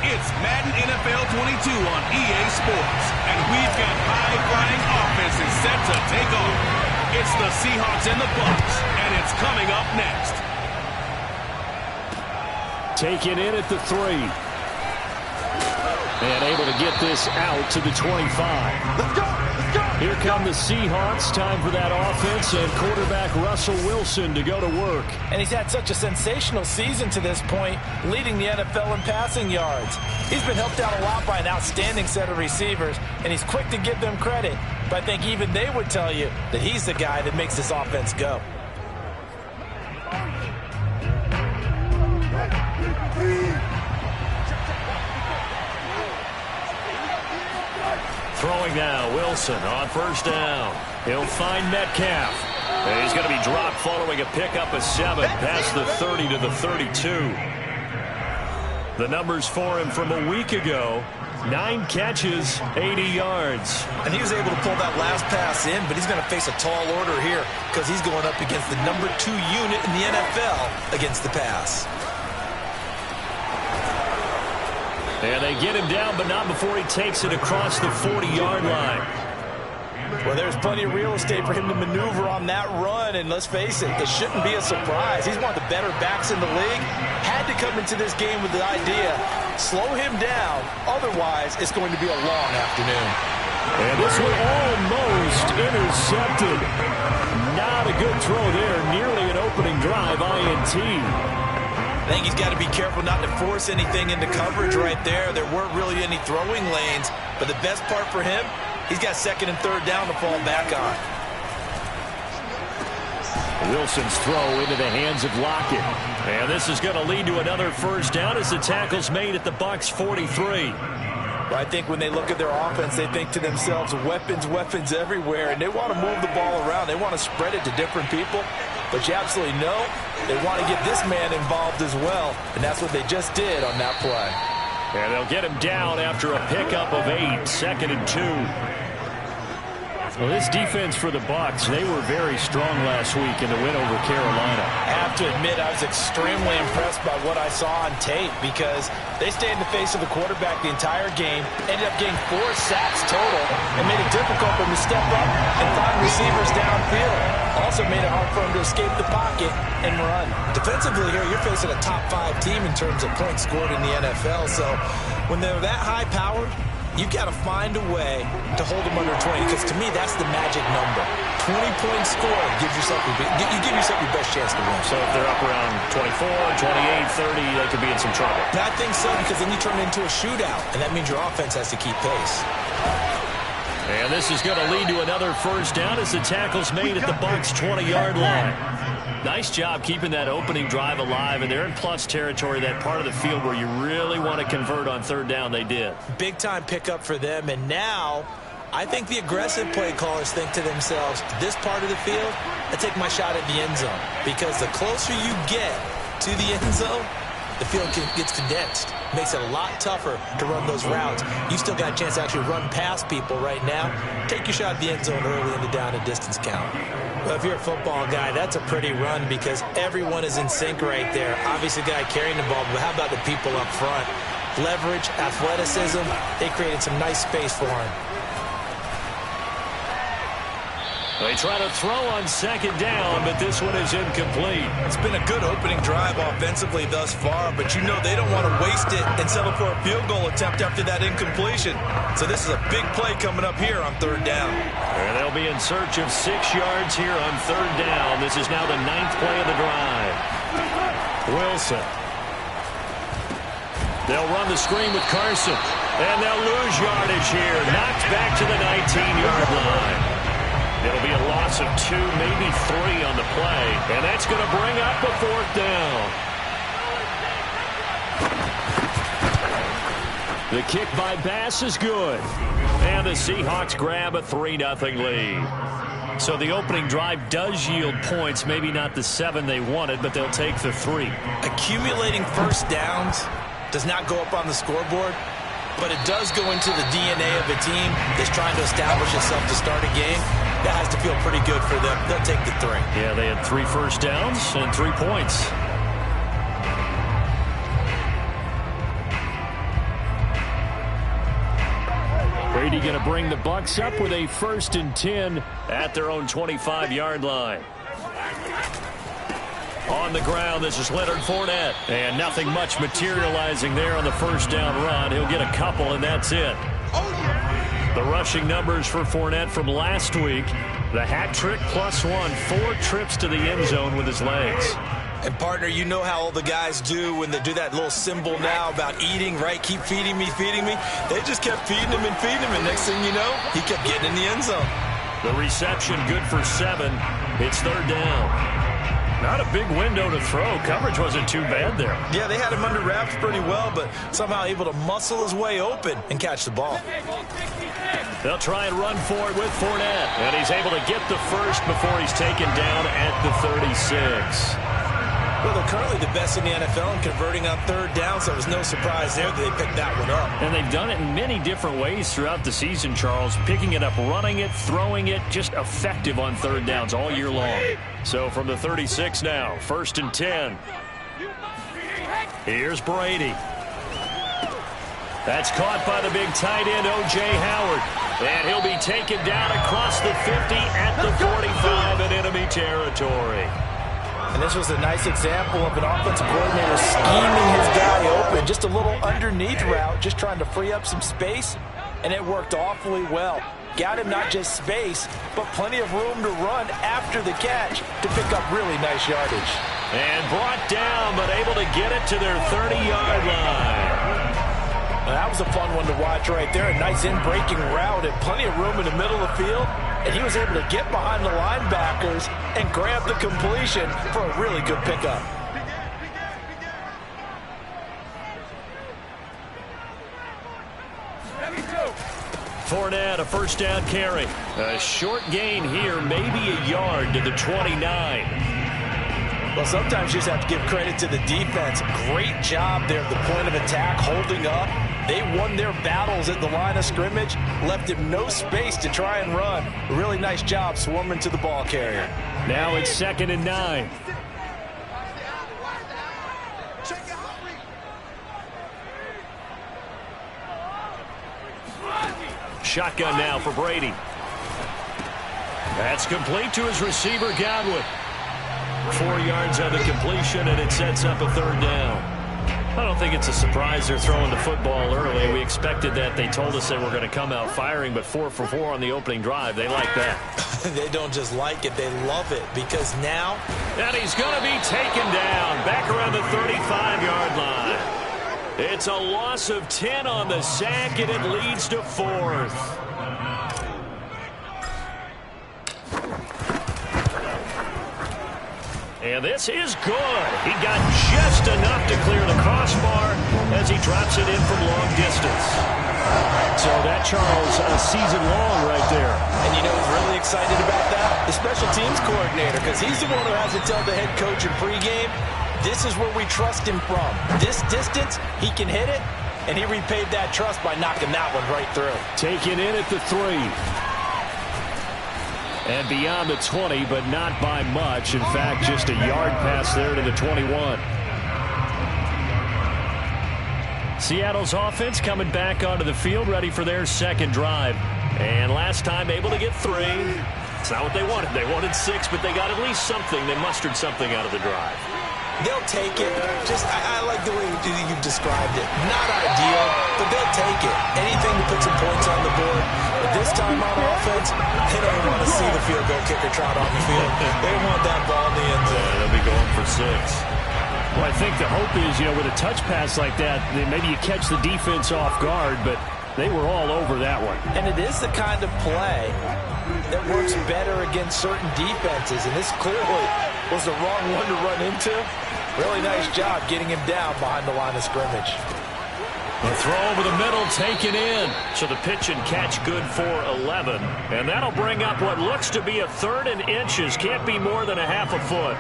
It's Madden NFL 22 on EA Sports, and we've got high-flying offenses set to take off. It's the Seahawks and the Bucs, and it's coming up next. Taken in at the 3. And able to get this out to the 25. Let's go! Let's go! Here come the Seahawks. Time for that offense and quarterback Russell Wilson to go to work. And he's had such a sensational season to this point, leading the NFL in passing yards. He's been helped out a lot by an outstanding set of receivers, and he's quick to give them credit. But I think even they would tell you that he's the guy that makes this offense go. Throwing now, Wilson on first down. He'll find Metcalf. And he's going to be dropped following a pickup of 7 past the 30 to the 32. The numbers for him from a week ago: 9 catches, 80 yards. And he was able to pull that last pass in, but he's going to face a tall order here because he's going up against the number 2 unit in the NFL against the pass. And they get him down, but not before he takes it across the 40-yard line. Well, there's plenty of real estate for him to maneuver on that run, and let's face it, it shouldn't be a surprise. He's one of the better backs in the league. Had to come into this game with the idea, slow him down, otherwise it's going to be a long afternoon. And this one almost intercepted. Not a good throw there, nearly an opening drive, INT. I think he's got to be careful not to force anything into coverage right there. There weren't really any throwing lanes, but the best part for him, he's got 2nd and 3rd down to fall back on. Wilson's throw into the hands of Lockett. And this is going to lead to another first down as the tackle's made at the Bucs 43. I think when they look at their offense, they think to themselves, weapons, weapons everywhere, and they want to move the ball around. They want to spread it to different people. But you absolutely know they want to get this man involved as well, and that's what they just did on that play. And they'll get him down after a pickup of 8, 2nd and 2. Well, this defense for the Bucs, they were very strong last week in the win over Carolina. I have to admit, I was extremely impressed by what I saw on tape because they stayed in the face of the quarterback the entire game, ended up getting 4 sacks total, and made it difficult for him to step up and find receivers downfield. Also made it hard for him to escape the pocket and run. Defensively here, you're facing a top 5 team in terms of points scored in the NFL, so when they're that high-powered, you've got to find a way to hold them under 20, because to me, that's the magic number. 20 points scored gives yourself you give yourself your best chance to win. So if they're up around 24, 28, 30, they could be in some trouble. And I think so, because then you turn it into a shootout, and that means your offense has to keep pace. And this is going to lead to another first down as the tackle's made at the Bucs 20-yard line. Nice job keeping that opening drive alive, and they're in plus territory, that part of the field where you really want to convert on 3rd down. They did. Big-time pickup for them, and now I think the aggressive play callers think to themselves, this part of the field, I take my shot at the end zone, because the closer you get to the end zone, the field gets condensed. Makes it a lot tougher to run those routes. You still got a chance to actually run past people right now. Take your shot at the end zone early in the down and distance count. Well, if you're a football guy, that's a pretty run because everyone is in sync right there. Obviously, the guy carrying the ball, but how about the people up front? Leverage, athleticism, they created some nice space for him. They try to throw on 2nd down, but this one is incomplete. It's been a good opening drive offensively thus far, but you know they don't want to waste it and settle for a field goal attempt after that incompletion. So this is a big play coming up here on 3rd down. And they'll be in search of 6 yards here on 3rd down. This is now the 9th play of the drive. Wilson. They'll run the screen with Carson, and they'll lose yardage here. Knocked back to the 19-yard line. It'll be a loss of 2, maybe 3 on the play. And that's going to bring up a 4th down. The kick by Bass is good. And the Seahawks grab a 3-0 lead. So the opening drive does yield points. Maybe not the 7 they wanted, but they'll take the 3. Accumulating first downs does not go up on the scoreboard, but it does go into the DNA of a team that's trying to establish itself to start a game. That has to feel pretty good for them. They'll take the 3. Yeah, they had 3 first downs and 3 points. Brady going to bring the Bucs up with a 1st and 10 at their own 25-yard line. On the ground, this is Leonard Fournette. And nothing much materializing there on the first down run. He'll get a couple, and that's it. The rushing numbers for Fournette from last week. The hat trick +1, 4 trips to the end zone with his legs. And, partner, you know how all the guys do when they do that little symbol now about eating, right? Keep feeding me, feeding me. They just kept feeding him, and next thing you know, he kept getting in the end zone. The reception good for 7. It's 3rd down. Not a big window to throw. Coverage wasn't too bad there. Yeah, they had him under wraps pretty well, but somehow able to muscle his way open and catch the ball. They'll try and run for it with Fournette. And he's able to get the first before he's taken down at the 36. Well, they're currently the best in the NFL in converting on 3rd down, so it was no surprise there that they picked that one up. And they've done it in many different ways throughout the season, Charles. Picking it up, running it, throwing it, just effective on 3rd downs all year long. So from the 36 now, 1st and 10. Here's Brady. That's caught by the big tight end, O.J. Howard. And he'll be taken down across the 50 at the 45 in enemy territory. And this was a nice example of an offensive coordinator scheming his guy open. Just a little underneath route, just trying to free up some space, and it worked awfully well. Got him not just space, but plenty of room to run after the catch to pick up really nice yardage. And brought down, but able to get it to their 30-yard line. Well, that was a fun one to watch right there. A nice in-breaking route and plenty of room in the middle of the field. And he was able to get behind the linebackers and grab the completion for a really good pickup. Fournette, a 1st down carry. A short gain here, maybe a yard to the 29. Well, sometimes you just have to give credit to the defense. Great job there at the point of attack, holding up. They won their battles at the line of scrimmage, left him no space to try and run. A really nice job swarming to the ball carrier. Now it's 2nd and 9. Shotgun now for Brady. That's complete to his receiver, Godwin. 4 yards on the completion, and it sets up a 3rd down. I don't think it's a surprise they're throwing the football early. We expected that. They told us they were going to come out firing, but 4 for 4 on the opening drive. They like that. They don't just like it, they love it, because now... And he's going to be taken down back around the 35-yard line. It's a loss of 10 on the sack, and it leads to 4th. And this is good. He got just enough to clear the crossbar as he drops it in from long distance. So that, Charles, a season long right there. And you know who's really excited about that? The special teams coordinator, because he's the one who has to tell the head coach in pregame, this is where we trust him from. This distance, he can hit it, and he repaid that trust by knocking that one right through. Taken in at the 3. And beyond the 20, but not by much. In fact, just a yard pass there to the 21. Seattle's offense coming back onto the field, ready for their 2nd drive. And last time able to get 3. It's not what they wanted. They wanted 6, but they got at least something. They mustered something out of the drive. They'll take it. I like the way you've described it. Not ideal, but they'll take it. Anything to put some points on the board. But this time on offense, they don't want to see the field goal kicker trot on the field. They want that ball in the end zone. They'll be going for 6. Well, I think the hope is, with a touch pass like that, maybe you catch the defense off guard, but they were all over that one. And it is the kind of play that works better against certain defenses, and this clearly was the wrong one to run into. Really nice job getting him down behind the line of scrimmage. The throw over the middle taken in. So the pitch and catch good for 11. And that'll bring up what looks to be a 3rd and inches. Can't be more than a half a foot.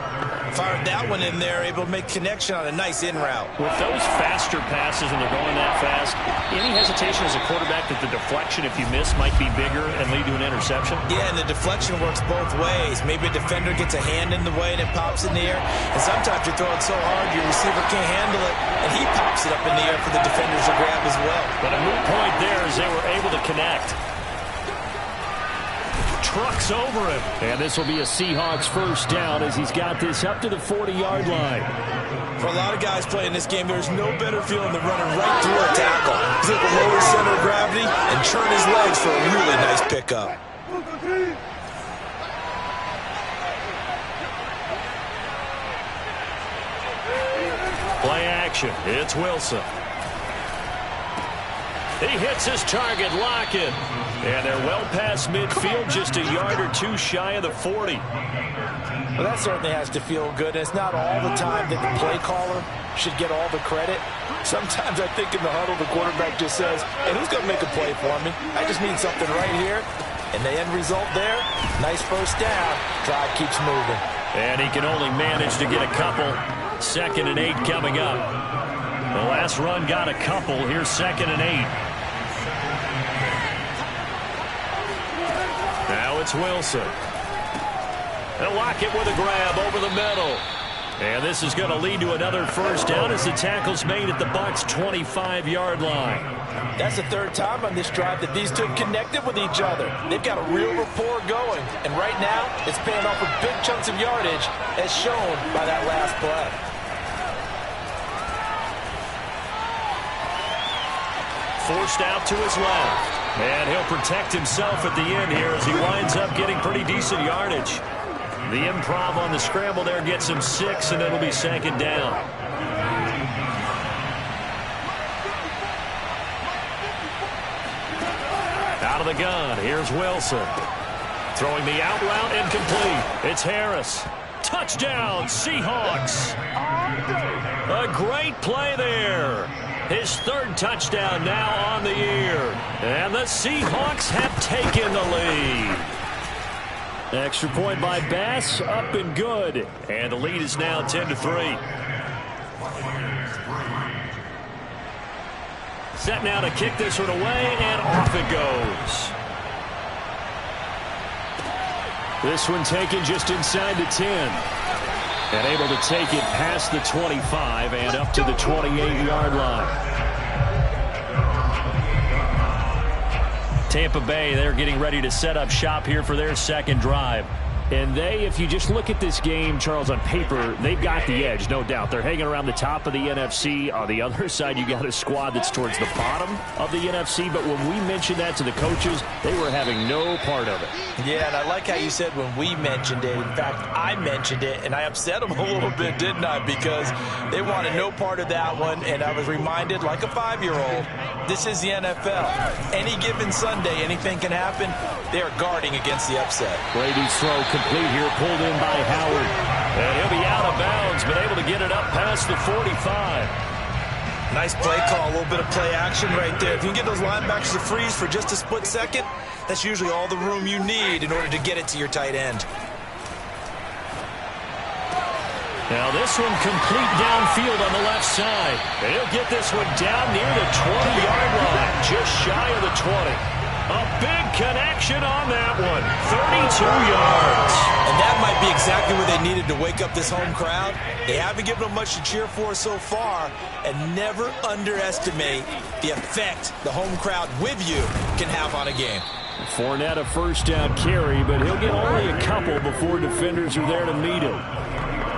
Fired that one in there, able to make connection on a nice in route. With those faster passes and they're going that fast, any hesitation as a quarterback that the deflection, if you miss, might be bigger and lead to an interception? Yeah, and the deflection works both ways. Maybe a defender gets a hand in the way and it pops in the air. And sometimes you're throwing so hard your receiver can't handle it, and he pops it up in the air for the defenders to grab as well. But a moot point there as they were able to connect. Trucks over him. And this will be a Seahawks first down as he's got this up to the 40-yard line. For a lot of guys playing this game, there's no better feeling than running right through a tackle. He's able to lower center of gravity and turn his legs for a really nice pickup. Play action. It's Wilson. He hits his target, Lockett. And they're well past midfield, just a yard or two shy of the 40. Well, that certainly has to feel good. It's not all the time that the play caller should get all the credit. Sometimes I think in the huddle, the quarterback just says, hey, who's going to make a play for me? I just need something right here. And the end result there, nice first down. Drive keeps moving. And he can only manage to get a couple. 2nd and 8 coming up. The last run got a couple. Here's 2nd and 8. Now it's Wilson. And Lockett with a grab over the middle. And this is going to lead to another first down as the tackle's made at the Bucs' 25-yard line. That's the third time on this drive that these two connected with each other. They've got a real rapport going. And right now, it's paying off with big chunks of yardage as shown by that last play. Forced out to his left. And he'll protect himself at the end here as he winds up getting pretty decent yardage. The improv on the scramble there gets him 6, and it'll be 2nd down. Out of the gun, here's Wilson. Throwing the out route incomplete. It's Harris. Touchdown, Seahawks. A great play there. His 3rd touchdown now on the year. And the Seahawks have taken the lead. Extra point by Bass, up and good. And the lead is now 10-3. Set now to kick this one away, and off it goes. This one taken just inside the 10. And able to take it past the 25 and up to the 28-yard line. Tampa Bay, they're getting ready to set up shop here for their 2nd drive. And if you just look at this game, Charles, on paper, they've got the edge, no doubt. They're hanging around the top of the NFC. On the other side, you got a squad that's towards the bottom of the NFC. But when we mentioned that to the coaches, they were having no part of it. Yeah, and I like how you said when we mentioned it. In fact, I mentioned it, and I upset them a little bit, didn't I? Because they wanted no part of that one, and I was reminded, like a 5-year-old, this is the NFL. Any given Sunday, anything can happen. They are guarding against the upset. Brady's throw complete here, pulled in by Howard. And he'll be out of bounds, but able to get it up past the 45. Nice play call, a little bit of play action right there. If you can get those linebackers to freeze for just a split second, that's usually all the room you need in order to get it to your tight end. Now this one complete downfield on the left side. And he'll get this one down near the 20-yard line, just shy of the 20. A big connection on that one. 32 yards. And that might be exactly what they needed to wake up this home crowd. They haven't given them much to cheer for so far. And never underestimate the effect the home crowd with you can have on a game. Fournette a first down carry, but he'll get only a couple before defenders are there to meet him.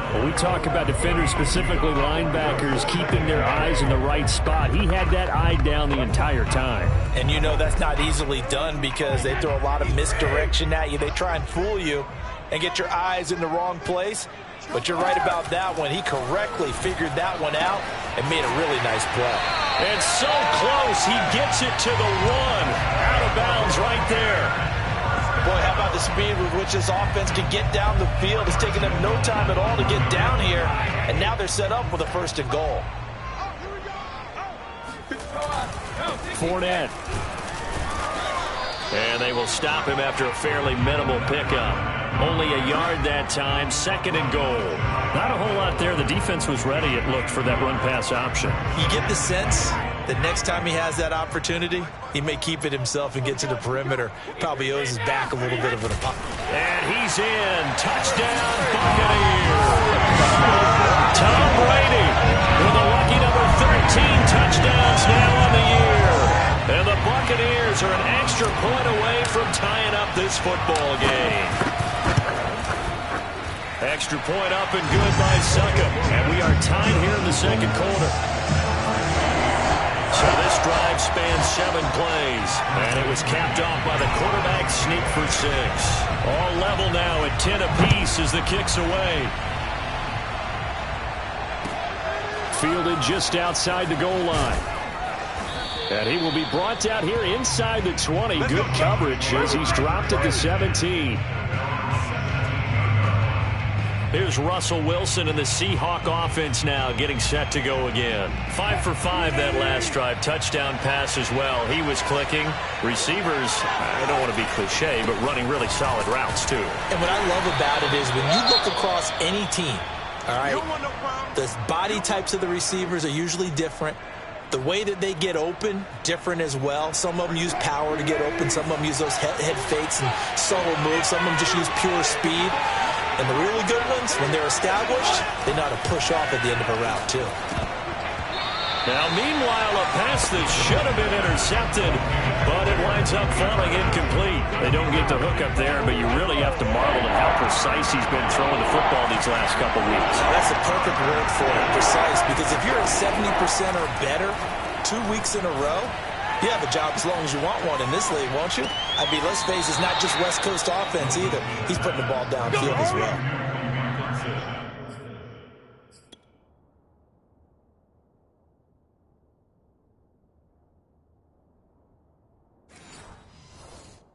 When we talk about defenders, specifically linebackers, keeping their eyes in the right spot, he had that eye down the entire time. And you know that's not easily done because they throw a lot of misdirection at you. They try and fool you and get your eyes in the wrong place. But you're right about that one. He correctly figured that one out and made a really nice play. And so close, he gets it to the 1. Out of bounds right there. Boy, how about the speed with which this offense can get down the field? It's taken them no time at all to get down here, and now they're set up with a 1st and goal. Fournette. And they will stop him after a fairly minimal pickup. Only a yard that time, 2nd and goal. Not a whole lot there. The defense was ready, it looked, for that run-pass option. You get the sense that next time he has that opportunity, he may keep it himself and get to the perimeter. Probably owes his back a little bit of an apology. And he's in. Touchdown, Buccaneers. Tom Brady with a lucky number 13 touchdowns now on the year. And the Buccaneers are an extra point away from tying up this football game. Extra point up and good by Succop. And we are tied here in the 2nd quarter. So this drive spans 7 plays. And it was capped off by the quarterback sneak for 6. All level now at 10 apiece as the kick's away. Fielded just outside the goal line. And he will be brought down here inside the 20. Good coverage as he's dropped at the 17. Here's Russell Wilson and the Seahawk offense now getting set to go again. 5 for 5 that last drive. Touchdown pass as well. He was clicking. Receivers, I don't want to be cliche, but running really solid routes too. And what I love about it is when you look across any team, all right, the body types of the receivers are usually different. The way that they get open, different as well. Some of them use power to get open. Some of them use those head fakes and subtle moves. Some of them just use pure speed. And the really good ones, when they're established, they know how to push off at the end of a route, too. Now, meanwhile, a pass that should have been intercepted, but it winds up falling incomplete. They don't get the hook up there, but you really have to marvel at how precise he's been throwing the football these last couple weeks. That's the perfect word for it, precise, because if you're at 70% or better 2 weeks in a row, you have a job as long as you want one in this league, won't you? I mean, let's face it, it's not just West Coast offense either. He's putting the ball downfield as well.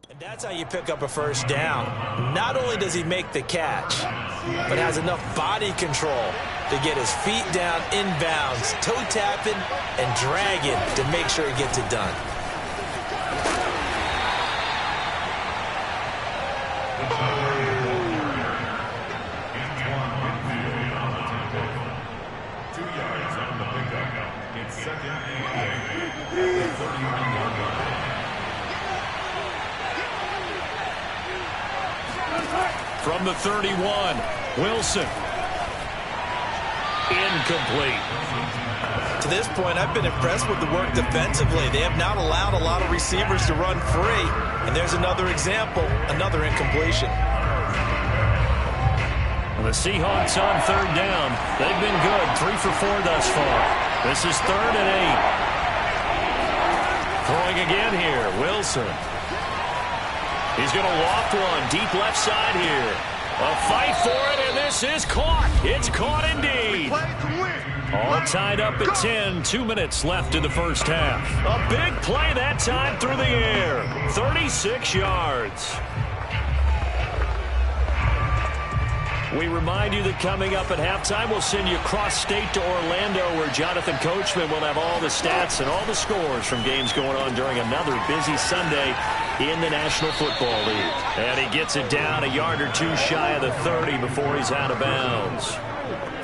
And that's how you pick up a first down. Not only does he make the catch, but has enough body control to get his feet down inbounds, toe tapping and dragging to make sure he gets it done. From the 31, Wilson. Incomplete. To this point, I've been impressed with the work defensively. They have not allowed a lot of receivers to run free. And there's another example, another incompletion. The Seahawks on 3rd down. They've been good, 3 for 4 thus far. This is 3rd and 8. Throwing again here, Wilson. He's going to loft one, deep left side here. A fight for it, and this is caught. It's caught indeed. All tied up at 10. 2 minutes left in the first half. A big play that time through the air. 36 yards. We remind you that coming up at halftime, we'll send you cross-state to Orlando, where Jonathan Coachman will have all the stats and all the scores from games going on during another busy Sunday in the National Football League. And he gets it down a yard or two shy of the 30 before he's out of bounds.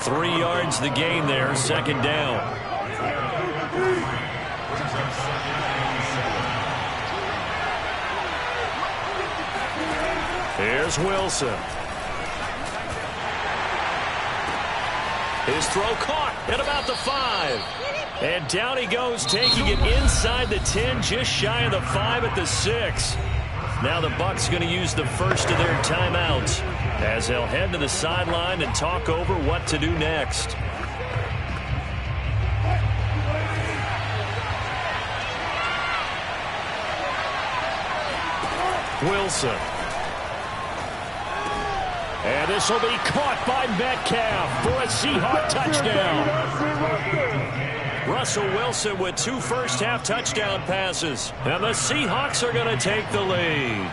3 yards the gain there, 2nd down. Here's Wilson. His throw caught at about the 5. And down he goes, taking it inside the 10, just shy of the 5 at the 6. Now the Bucs going to use the first of their timeouts as they'll head to the sideline and talk over what to do next. Wilson. And this will be caught by Metcalf for a Seahawk touchdown. Russell Wilson with 2 first-half touchdown passes. And the Seahawks are going to take the lead.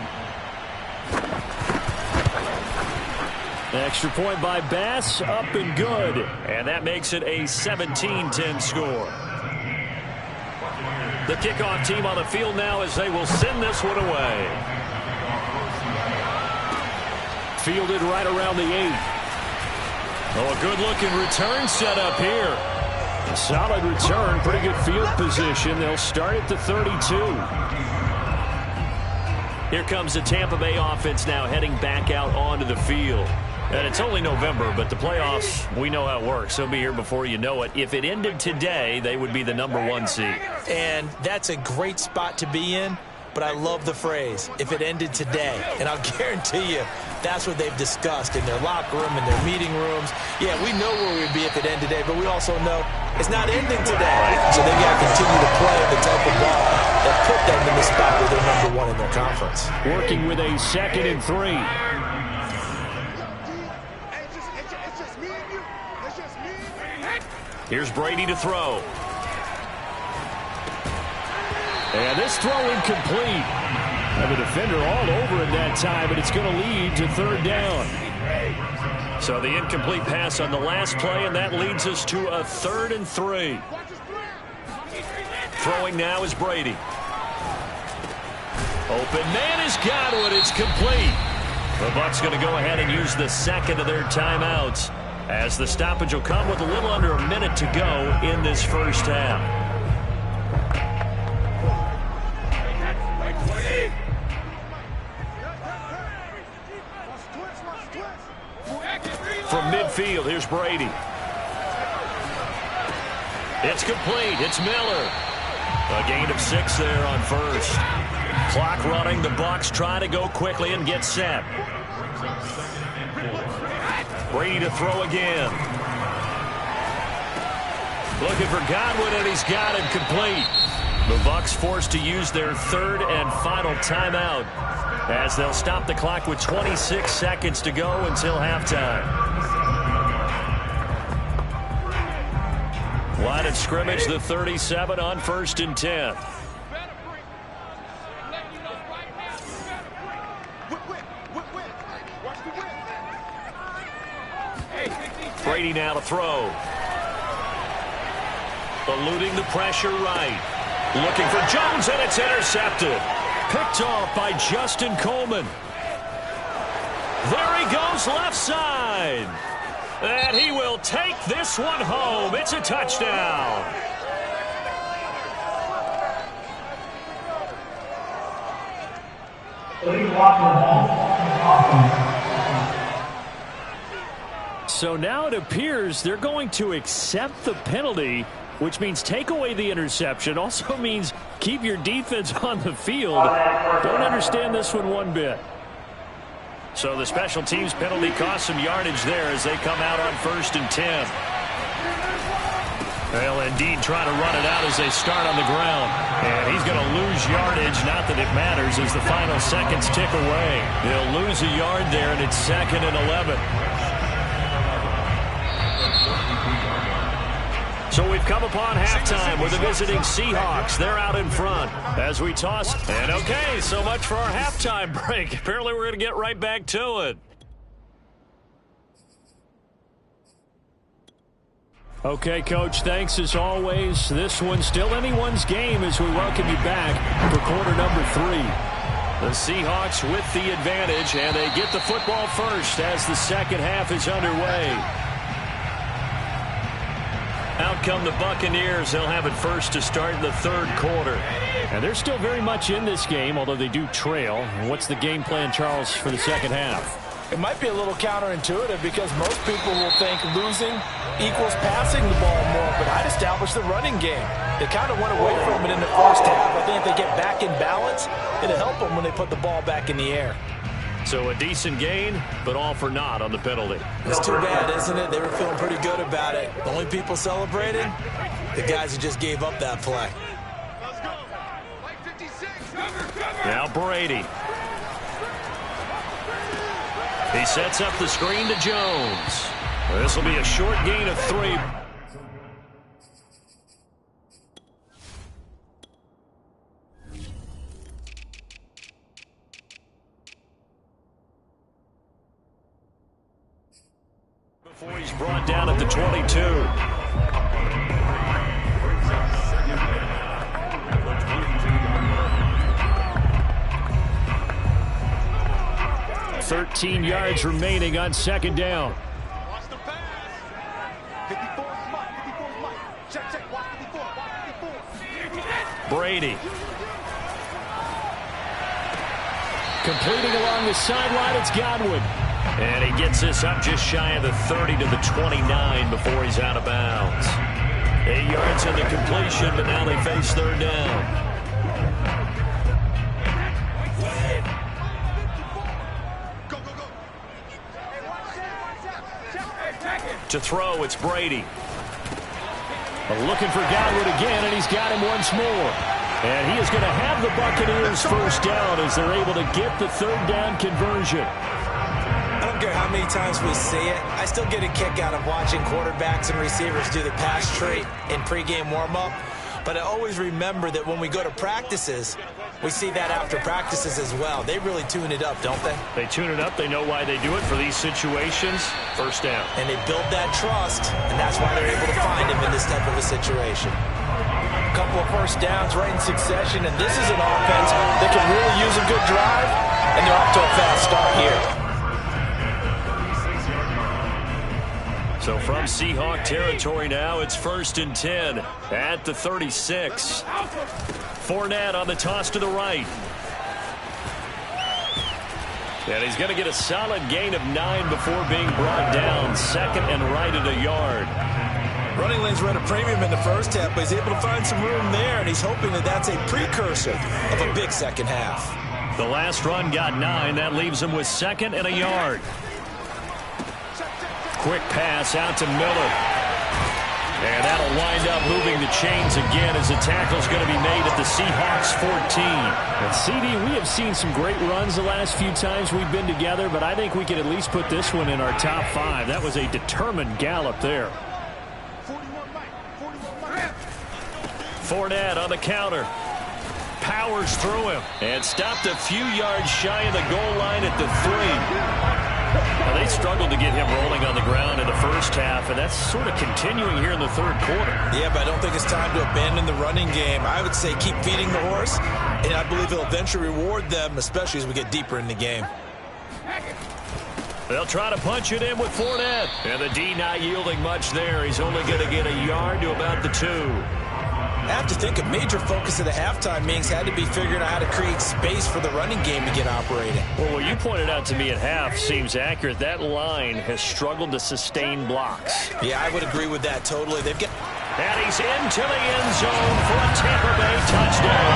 Extra point by Bass, up and good. And that makes it a 17-10 score. The kickoff team on the field now as they will send this one away. fielded right around the 8. Oh, a good-looking return set up here. A solid return, pretty good field position. They'll start at the 32. Here comes the Tampa Bay offense now heading back out onto the field. And it's only November, but the playoffs, we know how it works. They'll be here before you know it. If it ended today, they would be the #1 seed. And that's a great spot to be in, but I love the phrase, if it ended today. And I'll guarantee you, that's what they've discussed in their locker room, in their meeting rooms. Yeah, we know where we'd be if it ended today, but we also know it's not ending today. So they've got to continue to play the type of ball that put them in the spot where they're #1 in their conference. Working with a 2nd and 3. Here's Brady to throw. And this throw incomplete. Have a defender all over it that time, but it's going to lead to 3rd down. So the incomplete pass on the last play, and that leads us to a 3rd and 3. Throwing now is Brady. Open man is Godwin. It's complete. The Bucs going to go ahead and use the 2nd of their timeouts, as the stoppage will come with a little under a minute to go in this first half. From midfield, here's Brady. It's complete. It's Miller. A gain of 6 there on 1st. Clock running. The Bucs try to go quickly and get set. Brady to throw again. Looking for Godwin, and he's got it complete. The Bucs forced to use their 3rd and final timeout, as they'll stop the clock with 26 seconds to go until halftime. Line of scrimmage, the 37 on 1st and 10. Brady now to throw. Eluding the pressure right. Looking for Jones, and it's intercepted. Picked off by Justin Coleman. There he goes left side. And he will take this one home. It's a touchdown. So now it appears they're going to accept the penalty, which means take away the interception. Also means keep your defense on the field. Don't understand this one bit. So the special teams penalty cost some yardage there as they come out on 1st and 10. They'll indeed try to run it out as they start on the ground. And he's going to lose yardage. Not that it matters as the final seconds tick away. He'll lose a yard there, and it's 2nd and 11. So we've come upon halftime with the visiting Seahawks. They're out in front as we toss. And okay, so much for our halftime break. Apparently we're going to get right back to it. Okay, Coach, thanks as always. This one's still anyone's game as we welcome you back for quarter number 3. The Seahawks with the advantage, and they get the football first as the second half is underway. Out come the Buccaneers. They'll have it first to start the 3rd quarter. And they're still very much in this game, although they do trail. What's the game plan, Charles, for the second half? It might be a little counterintuitive because most people will think losing equals passing the ball more, but I'd establish the running game. They kind of went away from it in the first half. I think if they get back in balance, it'll help them when they put the ball back in the air. So a decent gain, but all for naught on the penalty. It's too bad, isn't it? They were feeling pretty good about it. The only people celebrating, the guys who just gave up that play. Now Brady. He sets up the screen to Jones. This will be a short gain of 3. Before he's brought down at the 22. 13 yards remaining on second down. Watch the pass. 54 is Mike. 54 is Mike. Check. Watch 54. Watch 54. Brady. Completing along the sideline, it's Godwin. And he gets this up just shy of the 30 to the 29 before he's out of bounds. 8 yards in the completion, but now they face third down. To throw, it's Brady. Looking for Godwin again, and he's got him once more. And he is going to have the Buccaneers first down as they're able to get the third down conversion. I don't care how many times we see it. I still get a kick out of watching quarterbacks and receivers do the pass tree in pregame warm-up. But I always remember that when we go to practices, we see that after practices as well. They really tune it up, don't they? They tune it up. They know why they do it for these situations. First down. And they build that trust, and that's why they're able to find him in this type of a situation. A couple of first downs right in succession, and this is an offense that can really use a good drive, and they're off to a fast start here. So from Seahawk territory now, it's 1st and 10 at the 36. Fournette on the toss to the right. And he's going to get a solid gain of 9 before being brought down. Second and right at a yard. Running lanes were at a premium in the first half, but he's able to find some room there, and he's hoping that that's a precursor of a big second half. The last run got 9. That leaves him with second and a yard. Quick pass out to Miller. And that'll wind up moving the chains again as the tackle's going to be made at the Seahawks 14. And CD, we have seen some great runs the last few times we've been together, but I think we can at least put this one in our top 5. That was a determined gallop there. 41 Mike. Fournette on the counter. Powers through him. And stopped a few yards shy of the goal line at the 3. Well, they struggled to get him rolling on the ground in the first half, and that's sort of continuing here in the third quarter. Yeah, but I don't think it's time to abandon the running game. I would say keep feeding the horse, and I believe he'll eventually reward them, especially as we get deeper in the game. They'll try to punch it in with Fournette. And the D not yielding much there. He's only going to get a yard to about the 2. I have to think a major focus of the halftime meetings had to be figuring out how to create space for the running game to get operating. Well, what you pointed out to me at half seems accurate. That line has struggled to sustain blocks. Yeah, I would agree with that totally. They've got... And he's into the end zone for a Tampa Bay touchdown.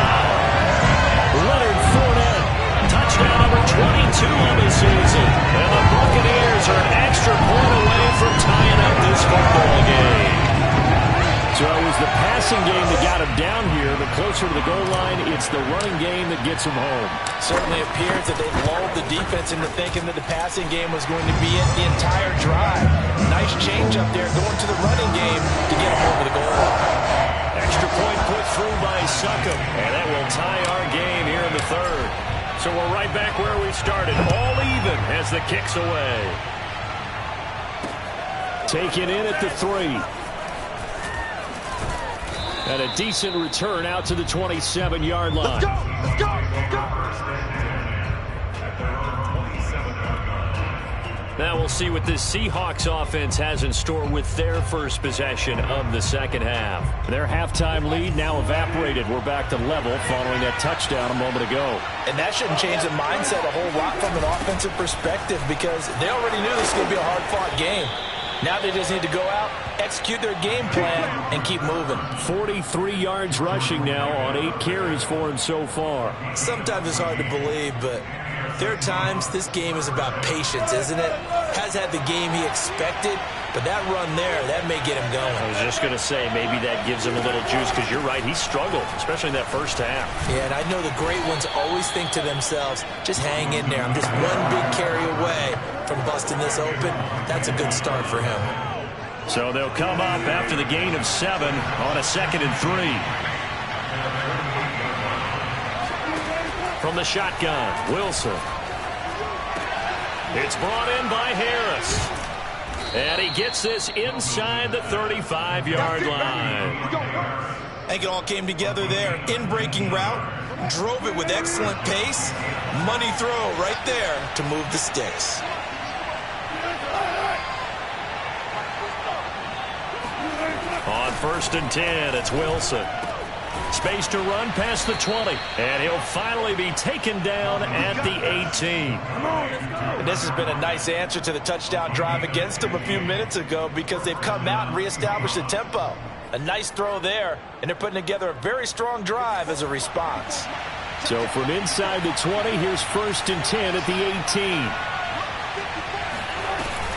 Leonard Fournette, touchdown number 22 on the season. And the Buccaneers are an extra point away from tying up this football game. So it was the passing game that got him down here, but closer to the goal line, it's the running game that gets him home. Certainly appears that they've lulled the defense into thinking that the passing game was going to be it the entire drive. Nice change up there going to the running game to get him over the goal line. Extra point put through by Succop, and that will tie our game here in the third. So we're right back where we started, all even as the kick's away. Taken in at the 3. And a decent return out to the 27-yard line. Let's go! Let's go! Let's go! Now we'll see what this Seahawks offense has in store with their first possession of the second half. Their halftime lead now evaporated. We're back to level following that touchdown a moment ago. And that shouldn't change the mindset a whole lot from an offensive perspective because they already knew this was going to be a hard-fought game. Now they just need to go out, execute their game plan, and keep moving. 43 yards rushing now on 8 carries for him so far. Sometimes it's hard to believe, but there are times this game is about patience, isn't it? Has had the game he expected, but that run there, that may get him going. I was just going to say, maybe that gives him a little juice because you're right, he struggled, especially in that first half. Yeah, and I know the great ones always think to themselves, just hang in there. I'm just one big carry away from busting this open. That's a good start for him. So they'll come up after the gain of 7 on a 2nd and 3. From the shotgun, Wilson. It's brought in by Harris. And he gets this inside the 35-yard line. I think it all came together there. In-breaking route, drove it with excellent pace. Money throw right there to move the sticks. On 1st and 10, it's Wilson. Space to run past the 20. And he'll finally be taken down at the 18. And this has been a nice answer to the touchdown drive against them a few minutes ago because they've come out and reestablished the tempo. A nice throw there, and they're putting together a very strong drive as a response. So from inside the 20, here's 1st and 10 at the 18.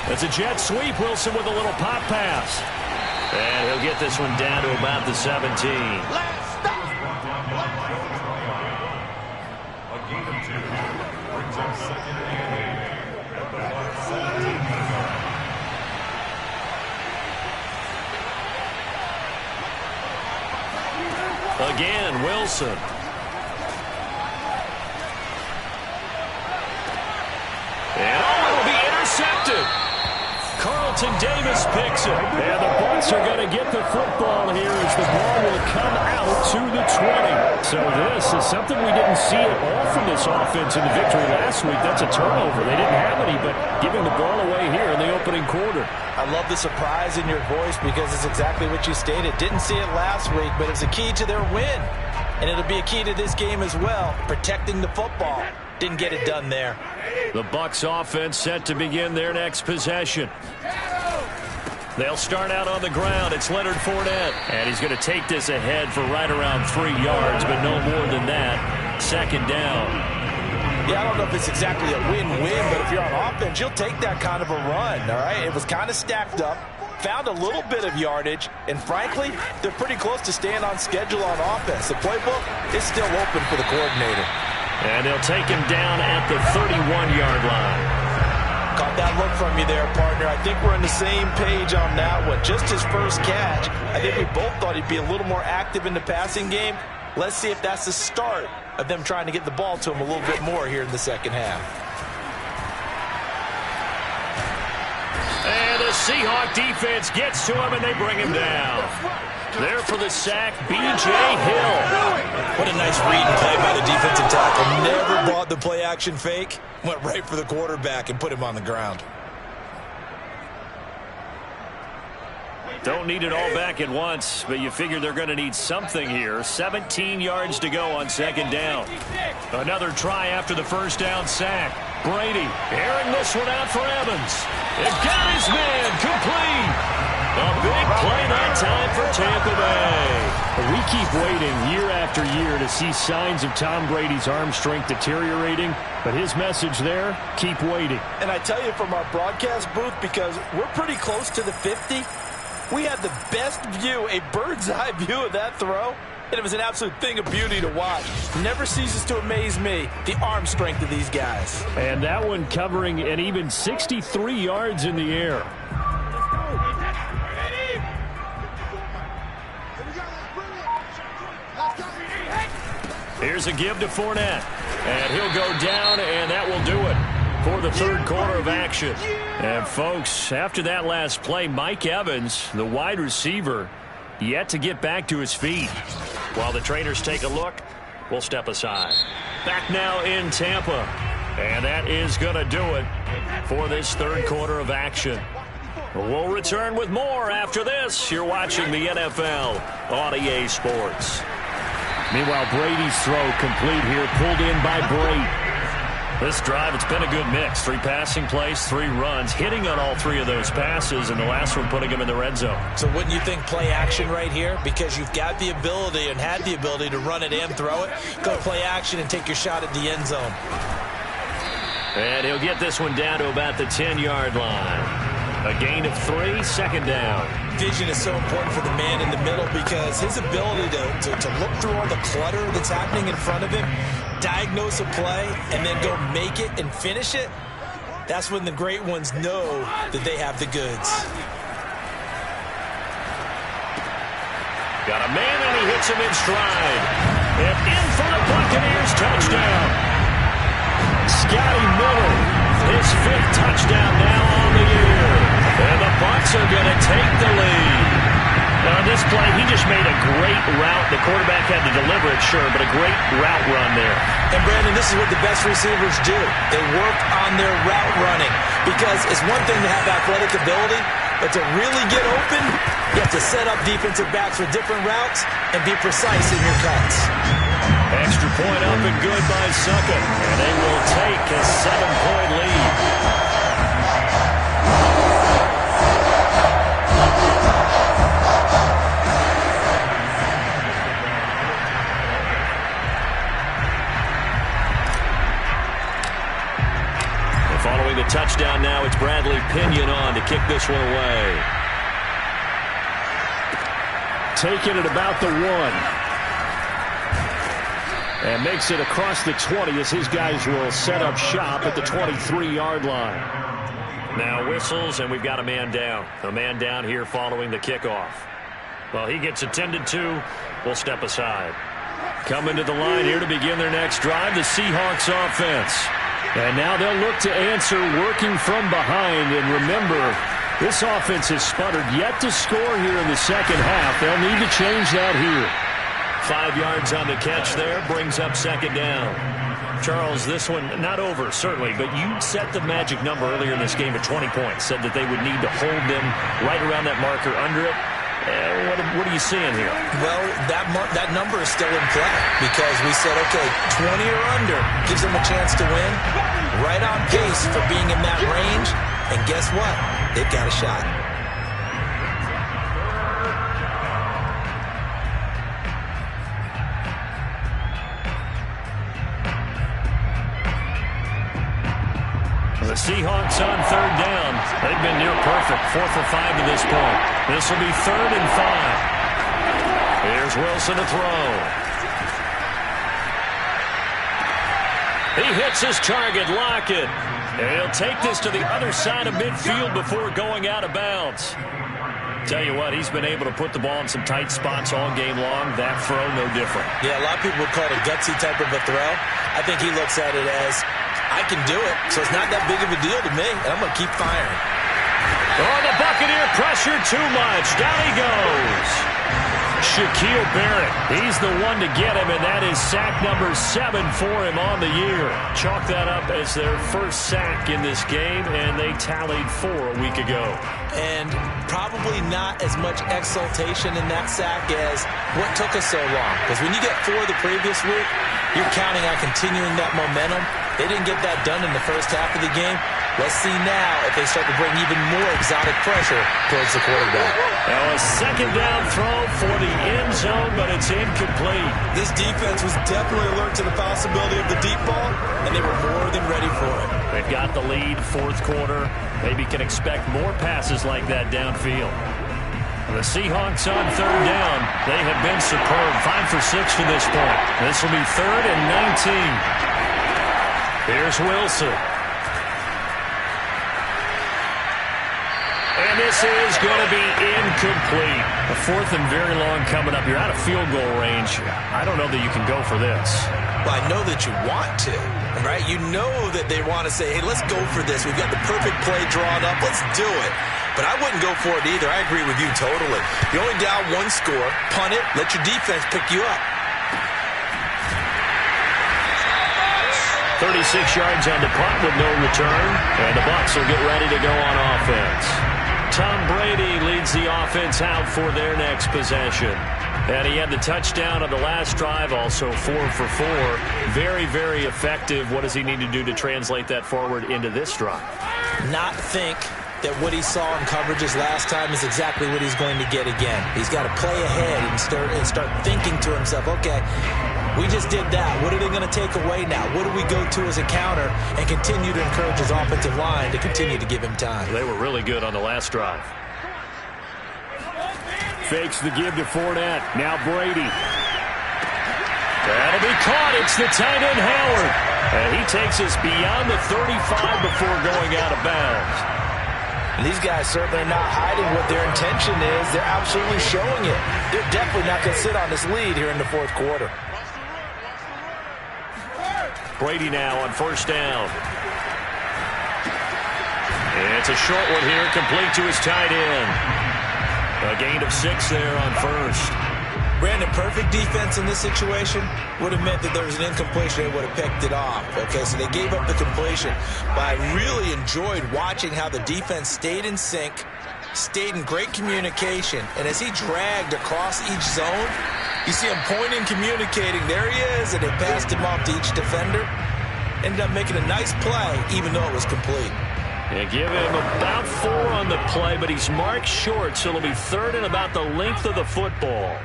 That's a jet sweep. Wilson with a little pop pass. And he'll get this one down to about the 17. Again, Wilson. And it'll be intercepted. Carlton Davis picks it. And the Bucs are going to get the football here as the ball will come out to the 20. So this is something we didn't see at all from this offense in the victory last week. That's a turnover. They didn't have any, but giving the ball away here in the opening quarter. I love the surprise in your voice because it's exactly what you stated. Didn't see it last week, but it was a key to their win. And it'll be a key to this game as well, protecting the football. Didn't get it done there. The Bucs offense set to begin their next possession. They'll start out on the ground. It's Leonard Fournette. And he's going to take this ahead for right around 3 yards, but no more than that. 2nd down. Yeah, I don't know if it's exactly a win-win, but if you're on offense, you'll take that kind of a run, all right? It was kind of stacked up, found a little bit of yardage, and frankly, they're pretty close to staying on schedule on offense. The playbook is still open for the coordinator. And they'll take him down at the 31-yard line. Caught that look from you there, partner. I think we're on the same page on that one. Just his first catch, I think we both thought he'd be a little more active in the passing game. Let's see if that's the start of them trying to get the ball to him a little bit more here in the second half. And the Seahawk defense gets to him, and they bring him down. There for the sack, B.J. Hill. What a nice read and play by the defensive tackle. Never bought the play-action fake. Went right for the quarterback and put him on the ground. Don't need it all back at once, but you figure they're going to need something here. 17 yards to go on 2nd down. Another try after the first down sack. Brady airing this one out for Evans. It got his man complete. A big play that time for Tampa Bay. We keep waiting year after year to see signs of Tom Brady's arm strength deteriorating, but his message there, keep waiting. And I tell you from our broadcast booth, because we're pretty close to the 50, we had the best view, a bird's-eye view of that throw, and it was an absolute thing of beauty to watch. Never ceases to amaze me, the arm strength of these guys. And that one covering an even 63 yards in the air. Here's a give to Fournette. And he'll go down, and that will do it for the 3rd quarter of action. And, folks, after that last play, Mike Evans, the wide receiver, yet to get back to his feet. While the trainers take a look, we'll step aside. Back now in Tampa. And that is going to do it for this 3rd quarter of action. We'll return with more after this. You're watching the NFL on EA Sports. Meanwhile, Brady's throw complete here, pulled in by Brady. This drive, it's been a good mix. 3 passing plays, 3 runs, hitting on all 3 of those passes, and the last one putting him in the red zone. So wouldn't you think play action right here? Because you've got the ability and had the ability to run it and throw it. Go play action and take your shot at the end zone. And he'll get this one down to about the 10-yard line. A gain of 3, 2nd down. Vision is so important for the man in the middle because his ability to look through all the clutter that's happening in front of him, diagnose a play, and then go make it and finish it, that's when the great ones know that they have the goods. Got a man, and he hits him in stride. And in for the Buccaneers touchdown. Scotty Miller, his 5th touchdown now on the year. And the Bucs are going to take the lead. On this play, he just made a great route. The quarterback had to deliver it, sure, but a great route run there. And, Brandon, this is what the best receivers do. They work on their route running because it's one thing to have athletic ability, but to really get open, you have to set up defensive backs with different routes and be precise in your cuts. Extra point up and good by Succa, and they will take a 7-point lead. Following the touchdown now, it's Bradley Pinion on to kick this one away. Taking it about the 1. And makes it across the 20 as his guys will set up shop at the 23-yard line. Now whistles, and we've got a man down. A man down here following the kickoff. Well, he gets attended to. We'll step aside. Coming to the line here to begin their next drive, the Seahawks offense. And now they'll look to answer working from behind. And remember, this offense has sputtered yet to score here in the second half. They'll need to change that here. 5 yards on the catch there, brings up second down. Charles, this one not over, certainly, but you set the magic number earlier in this game at 20 points. Said that they would need to hold them right around that marker under it. What are you seeing here? Well, that number is still in play because we said, okay, 20 or under gives them a chance to win. Right on pace for being in that range. And guess what? They've got a shot. The Seahawks on third down. They've been near perfect. 4 for 5 to this point. This will be 3rd and 5. Here's Wilson to throw. He hits his target, Lockett. And he'll take this to the other side of midfield before going out of bounds. Tell you what, he's been able to put the ball in some tight spots all game long. That throw, no different. Yeah, a lot of people would call it a gutsy type of a throw. I think he looks at it as, I can do it, so it's not that big of a deal to me, and I'm going to keep firing. Oh, the Buccaneer pressure too much. Down he goes. Shaquille Barrett, he's the one to get him, and that is sack number 7 for him on the year. Chalk that up as their first sack in this game, and they tallied 4 a week ago. And probably not as much exultation in that sack as what took us so long. Because when you get 4 the previous week, you're counting on continuing that momentum. They didn't get that done in the first half of the game. Let's see now if they start to bring even more exotic pressure towards the quarterback. Now a second down throw for the end zone, but it's incomplete. This defense was definitely alert to the possibility of the deep ball, and they were more than ready for it. They've got the lead, 4th quarter. Maybe can expect more passes like that downfield. The Seahawks on third down. They have been superb. 5 for 6 to this point. This will be 3rd and 19. Here's Wilson. And this is going to be incomplete. A 4th and very long coming up. You're out of field goal range. I don't know that you can go for this. Well, I know that you want to, right? You know that they want to say, hey, let's go for this. We've got the perfect play drawn up. Let's do it. But I wouldn't go for it either. I agree with you totally. You only down 1 score. Punt it. Let your defense pick you up. 36 yards on the punt with no return. And the Bucs will get ready to go on offense. Tom Brady leads the offense out for their next possession. And he had the touchdown on the last drive, also 4 for 4. Very, very effective. What does he need to do to translate that forward into this drive? Not think that what he saw in coverages last time is exactly what he's going to get again. He's got to play ahead and start thinking to himself, okay, we just did that. What are they going to take away now? What do we go to as a counter? And continue to encourage his offensive line to continue to give him time. They were really good on the last drive. Fakes the give to Fournette. Now Brady. That'll be caught. It's the tight end, Howard. And he takes us beyond the 35 before going out of bounds. And these guys certainly are not hiding what their intention is. They're absolutely showing it. They're definitely not going to sit on this lead here in the 4th quarter. Brady now on 1st down. It's a short one here, complete to his tight end. A gain of 6 there on first. Brandon, perfect defense in this situation would have meant that there was an incompletion. They would have picked it off. Okay, so they gave up the completion. But I really enjoyed watching how the defense stayed in sync, stayed in great communication. And as he dragged across each zone, you see him pointing, communicating. There he is, and they passed him off to each defender. Ended up making a nice play, even though it was complete. They give him about 4 on the play, but he's marked short, so it'll be 3rd and about the length of the football.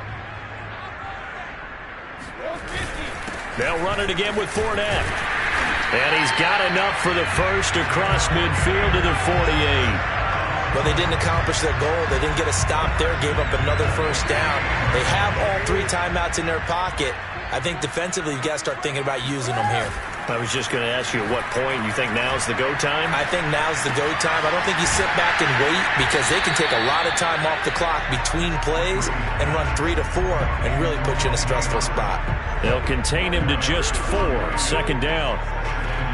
They'll run it again with Fournette. And he's got enough for the first across midfield to the 48. But they didn't accomplish their goal. They didn't get a stop there, gave up another first down. They have all 3 timeouts in their pocket. I think defensively, you've got to start thinking about using them here. I was just going to ask you at what point you think now's the go time? I think now's the go time. I don't think you sit back and wait because they can take a lot of time off the clock between plays and run 3 to 4 and really put you in a stressful spot. They'll contain him to just 4. 2nd down.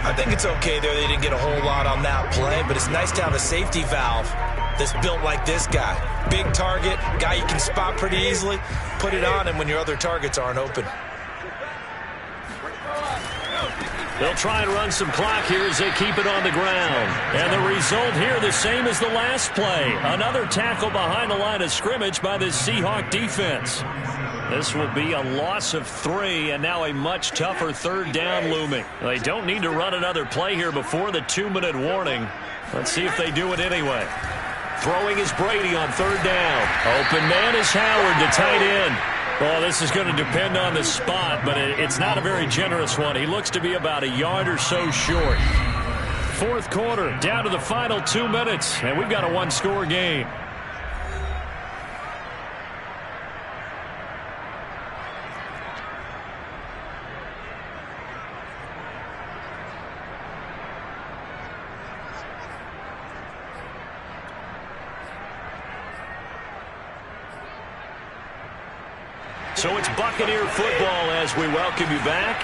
I think it's okay there. They didn't get a whole lot on that play, but it's nice to have a safety valve that's built like this guy. Big target, guy you can spot pretty easily. Put it on him when your other targets aren't open. They'll try and run some clock here as they keep it on the ground. And the result here the same as the last play. Another tackle behind the line of scrimmage by the Seahawk defense. This will be a loss of 3 and now a much tougher 3rd down looming. They don't need to run another play here before the 2-minute warning. Let's see if they do it anyway. Throwing is Brady on 3rd down. Open man is Howard, the tight end. Well, this is going to depend on the spot, but it's not a very generous one. He looks to be about a yard or so short. 4th quarter, down to the final 2 minutes, and we've got a 1-score game. So it's Buccaneer football as we welcome you back.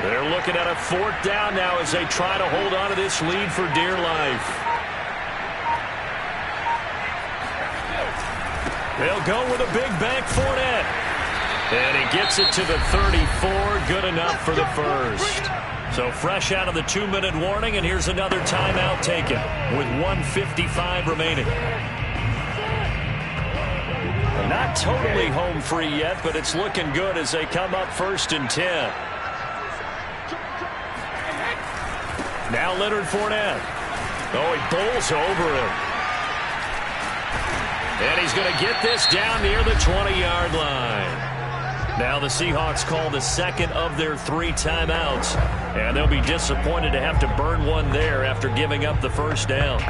They're looking at a 4th down now as they try to hold on to this lead for dear life. They'll go with a big bank Fournette. And he gets it to the 34. Good enough for the first. So fresh out of the 2-minute warning, and here's another timeout taken with 1:55 remaining. Not totally home free yet, but it's looking good as they come up 1st and 10. Now Leonard Fournette. Oh, he bowls over him. And he's going to get this down near the 20-yard line. Now the Seahawks call the 2nd of their 3 timeouts. And they'll be disappointed to have to burn one there after giving up the first down.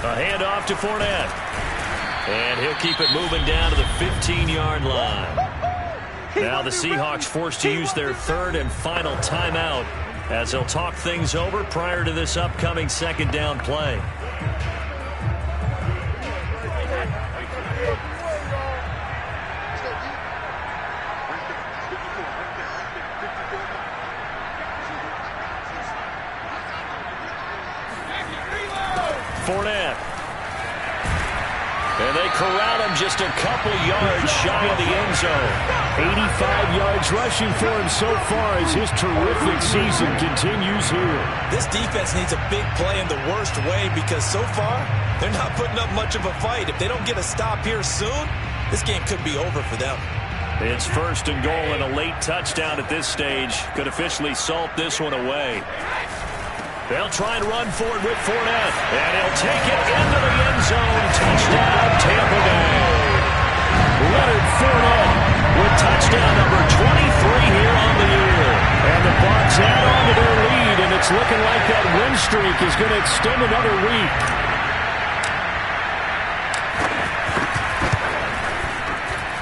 A handoff to Fournette. And he'll keep it moving down to the 15-yard line. Now the Seahawks forced to use their 3rd and final timeout as they'll talk things over prior to this upcoming 2nd down play. Fournette. And they corral him just a couple yards shy of the end zone. 85 yards rushing for him so far as his terrific season continues here. This defense needs a big play in the worst way because so far they're not putting up much of a fight. If they don't get a stop here soon, this game could be over for them. It's 1st and goal and a late touchdown at this stage. Could officially salt this one away. They'll try and run for it with Fournette. And he'll take it into the end zone. Touchdown, Tampa Bay. Leonard Fournette with touchdown number 23 here on the year. And the Bucs add on to their lead, and it's looking like that win streak is going to extend another week.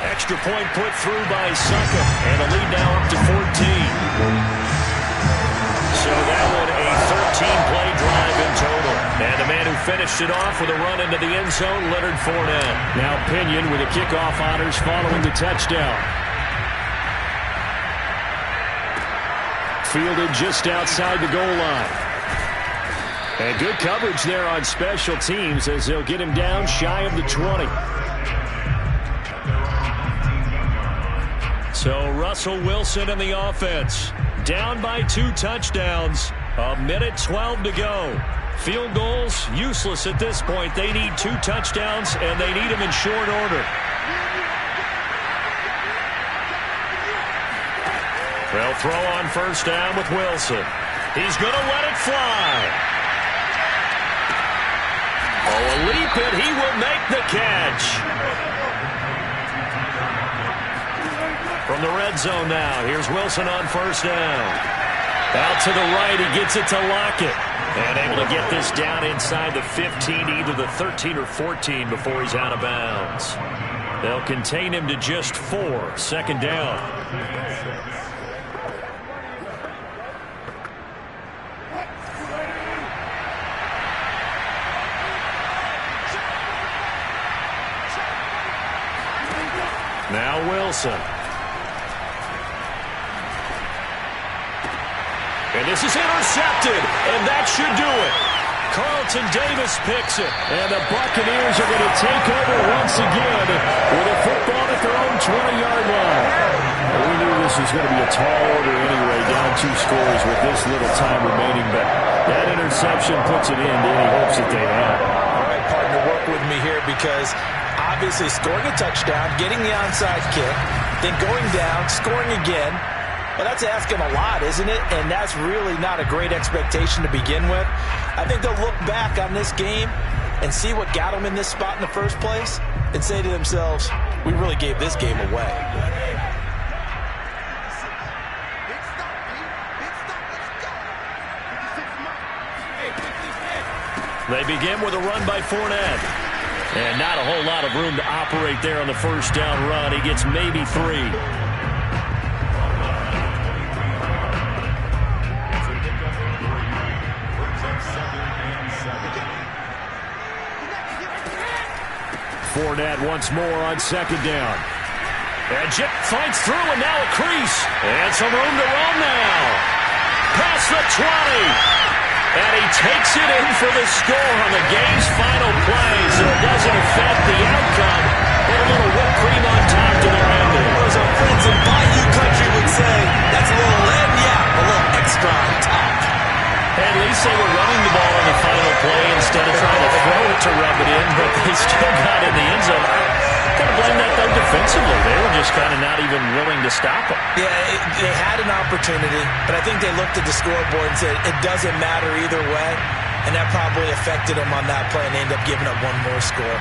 Extra point put through by Suckum. And the lead now up to 14. So that one a 13-play drive in total. And the man who finished it off with a run into the end zone, Leonard Fournette. Now Pinion with the kickoff honors following the touchdown. Fielded just outside the goal line. And good coverage there on special teams as they'll get him down shy of the 20. So Russell Wilson and the offense down by 2 touchdowns. 1:12 to go. Field goals useless at this point. They need 2 touchdowns, and they need them in short order. They'll throw on first down with Wilson. He's going to let it fly. Oh, a leap, and he will make the catch. From the red zone now, here's Wilson on first down. Out to the right, he gets it to Lockett. And able to get this down inside the 15, either the 13 or 14 before he's out of bounds. They'll contain him to just 4, second down. Now Wilson. And this is intercepted, and that should do it. Carlton Davis picks it, and the Buccaneers are going to take over once again with a football at their own 20-yard line. Well, we knew this was going to be a tall order anyway, down 2 scores with this little time remaining, but that interception puts it in, and he hopes that they have. All right, partner, work with me here because obviously scoring a touchdown, getting the onside kick, then going down, scoring again. Well, that's asking a lot, isn't it? And that's really not a great expectation to begin with. I think they'll look back on this game and see what got them in this spot in the first place and say to themselves, we really gave this game away. They begin with a run by Fournette. And not a whole lot of room to operate there on the first down run. He gets maybe 3. Fournette once more on second down. And Jip finds through, and now a crease. And some room to run now. Past the 20. And he takes it in for the score on the game's final play. So it doesn't affect the outcome. But a little whipped cream on top to their ending. As our friends in Bayou Country would say, that's a little a little extra on top. At least they were running the ball on the final play instead of trying to throw it to rub it in, but they still got in the end zone. I kind of blame that, though, defensively. They were just kind of not even willing to stop them. Yeah, they had an opportunity, but I think they looked at the scoreboard and said, it doesn't matter either way, and that probably affected them on that play, and they ended up giving up one more score.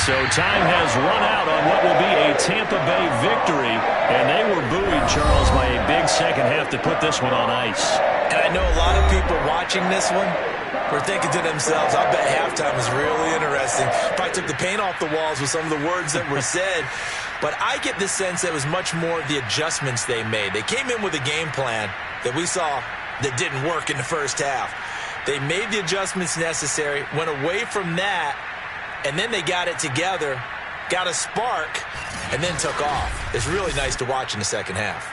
So time has run out on what will be a Tampa Bay victory, and they were buoyed, Charles, by a big second half to put this one on ice. And I know a lot of people watching this one were thinking to themselves, I bet halftime was really interesting. Probably took the paint off the walls with some of the words that were said. But I get the sense that it was much more the adjustments they made. They came in with a game plan that we saw that didn't work in the first half. They made the adjustments necessary, went away from that, and then they got it together, got a spark, and then took off. It's really nice to watch in the second half.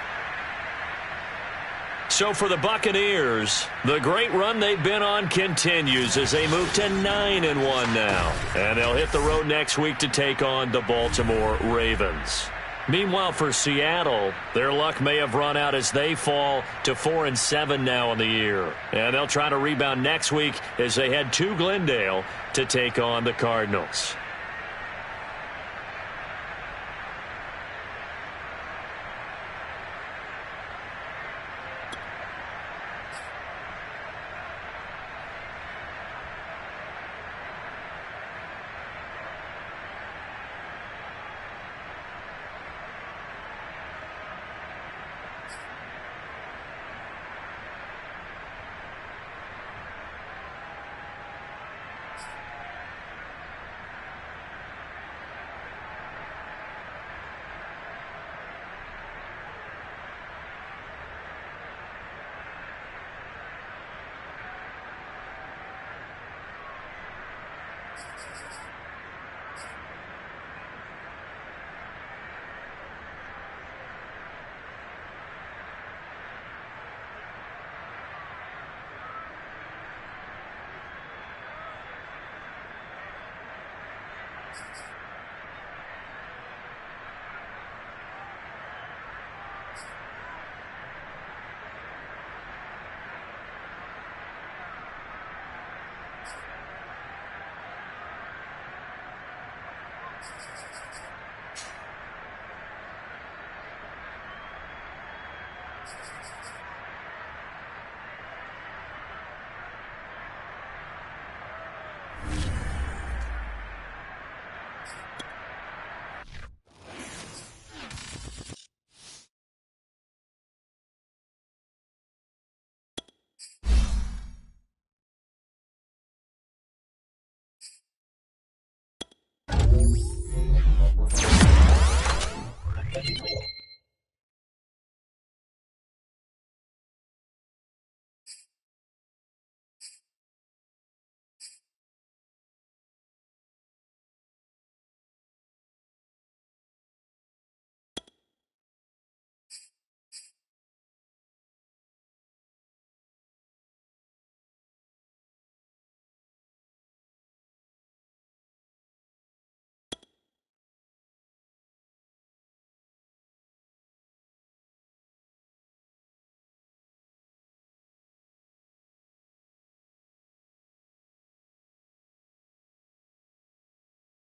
So for the Buccaneers, the great run they've been on continues as they move to 9-1 now. And they'll hit the road next week to take on the Baltimore Ravens. Meanwhile, for Seattle, their luck may have run out as they fall to 4-7 now in the year. And they'll try to rebound next week as they head to Glendale to take on the Cardinals. Thank you.